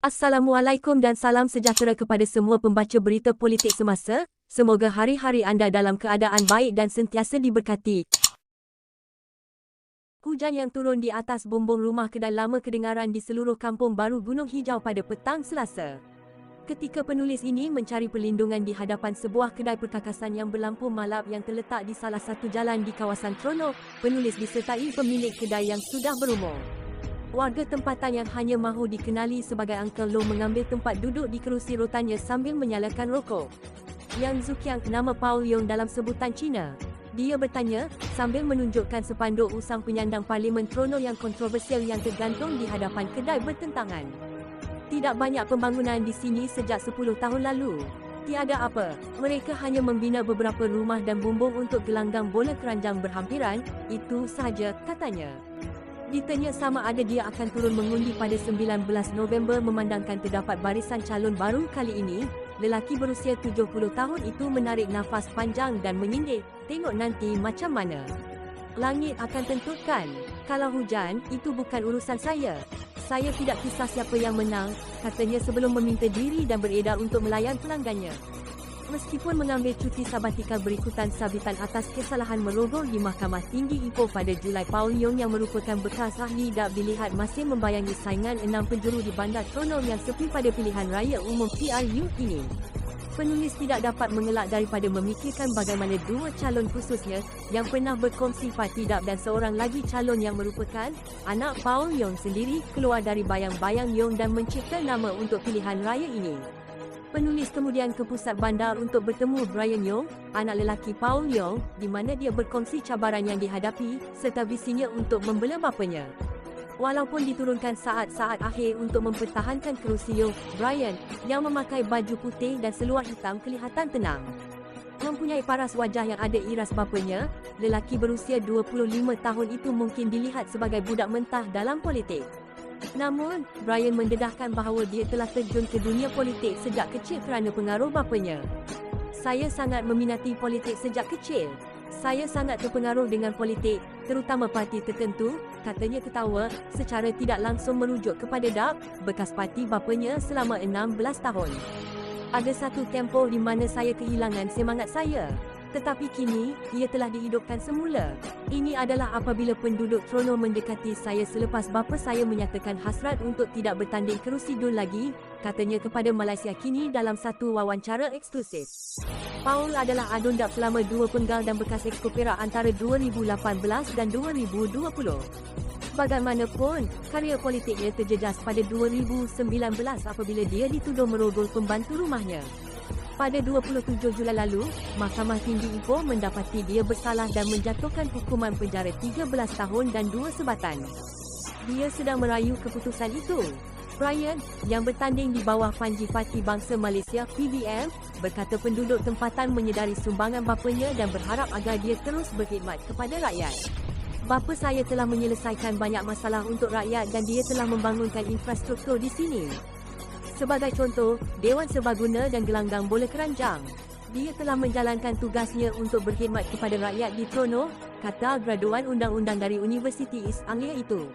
Assalamualaikum dan salam sejahtera kepada semua pembaca berita politik semasa. Semoga hari-hari anda dalam keadaan baik dan sentiasa diberkati. Hujan yang turun di atas bumbung rumah kedai lama kedengaran di seluruh kampung baru Gunung Hijau pada petang Selasa. Ketika penulis ini mencari perlindungan di hadapan sebuah kedai perkakasan yang berlampu malap yang terletak di salah satu jalan di kawasan Tronoh, penulis disertai pemilik kedai yang sudah berumur. Warga tempatan yang hanya mahu dikenali sebagai Uncle Low mengambil tempat duduk di kerusi rotannya sambil menyalakan rokok. Yang Zuqiang, nama Paul Yong dalam sebutan Cina. Dia bertanya, sambil menunjukkan sepanduk usang penyandang Parlimen Tronoh yang kontroversial yang tergantung di hadapan kedai bertentangan. Tidak banyak pembangunan di sini sejak 10 tahun lalu. Tiada apa, mereka hanya membina beberapa rumah dan bumbung untuk gelanggang bola keranjang berhampiran, itu sahaja, katanya. Ditanya sama ada dia akan turun mengundi pada 19 November memandangkan terdapat barisan calon baru kali ini, lelaki berusia 70 tahun itu menarik nafas panjang dan menyindir, tengok nanti macam mana. Langit akan tentukan. Kalau hujan, itu bukan urusan saya. Saya tidak kisah siapa yang menang, katanya sebelum meminta diri dan beredar untuk melayan pelanggannya. Meskipun mengambil cuti sabatikal berikutan sabitan atas kesalahan merogoh di Mahkamah Tinggi Ipoh pada Julai, Paul Yong yang merupakan bekas ahli dak dilihat masih membayangi saingan 6 penjuru di Bandar Tronoh yang sepi pada pilihan raya umum PRU ini. Penulis tidak dapat mengelak daripada memikirkan bagaimana dua calon khususnya yang pernah berkongsi parti DAP dan seorang lagi calon yang merupakan anak Paul Yong sendiri keluar dari bayang-bayang Yong dan mencipta nama untuk pilihan raya ini. Penulis kemudian ke pusat bandar untuk bertemu Brian Yong, anak lelaki Paul Yong, di mana dia berkongsi cabaran yang dihadapi serta visinya untuk membela bapanya. Walaupun diturunkan saat-saat akhir untuk mempertahankan kerusi Yong, Brian, yang memakai baju putih dan seluar hitam kelihatan tenang. Mempunyai paras wajah yang ada iras bapanya, lelaki berusia 25 tahun itu mungkin dilihat sebagai budak mentah dalam politik. Namun, Brian mendedahkan bahawa dia telah terjun ke dunia politik sejak kecil kerana pengaruh bapanya. Saya sangat meminati politik sejak kecil. Saya sangat terpengaruh dengan politik, terutama parti tertentu, katanya ketawa, secara tidak langsung merujuk kepada DAP, bekas parti bapanya selama 16 tahun. Ada satu tempoh di mana saya kehilangan semangat saya. Tetapi kini, ia telah dihidupkan semula. Ini adalah apabila penduduk Tronoh mendekati saya selepas bapa saya menyatakan hasrat untuk tidak bertanding kerusi DUN lagi, katanya kepada Malaysia Kini dalam satu wawancara eksklusif. Paul adalah adun DAP selama 2 penggal dan bekas Exco Perak antara 2018 dan 2020. Bagaimanapun, karya politiknya terjejas pada 2019 apabila dia dituduh merogol pembantu rumahnya. Pada 27 Julai lalu, Mahkamah Tinggi Ipoh mendapati dia bersalah dan menjatuhkan hukuman penjara 13 tahun dan 2 sebatan. Dia sedang merayu keputusan itu. Brian, yang bertanding di bawah Panji Parti Bangsa Malaysia PBM, berkata penduduk tempatan menyedari sumbangan bapanya dan berharap agar dia terus berkhidmat kepada rakyat. Bapa saya telah menyelesaikan banyak masalah untuk rakyat dan dia telah membangunkan infrastruktur di sini. Sebagai contoh, Dewan Serbaguna dan gelanggang bola keranjang. Dia telah menjalankan tugasnya untuk berkhidmat kepada rakyat di Tronoh, kata graduan undang-undang dari Universiti East Anglia itu.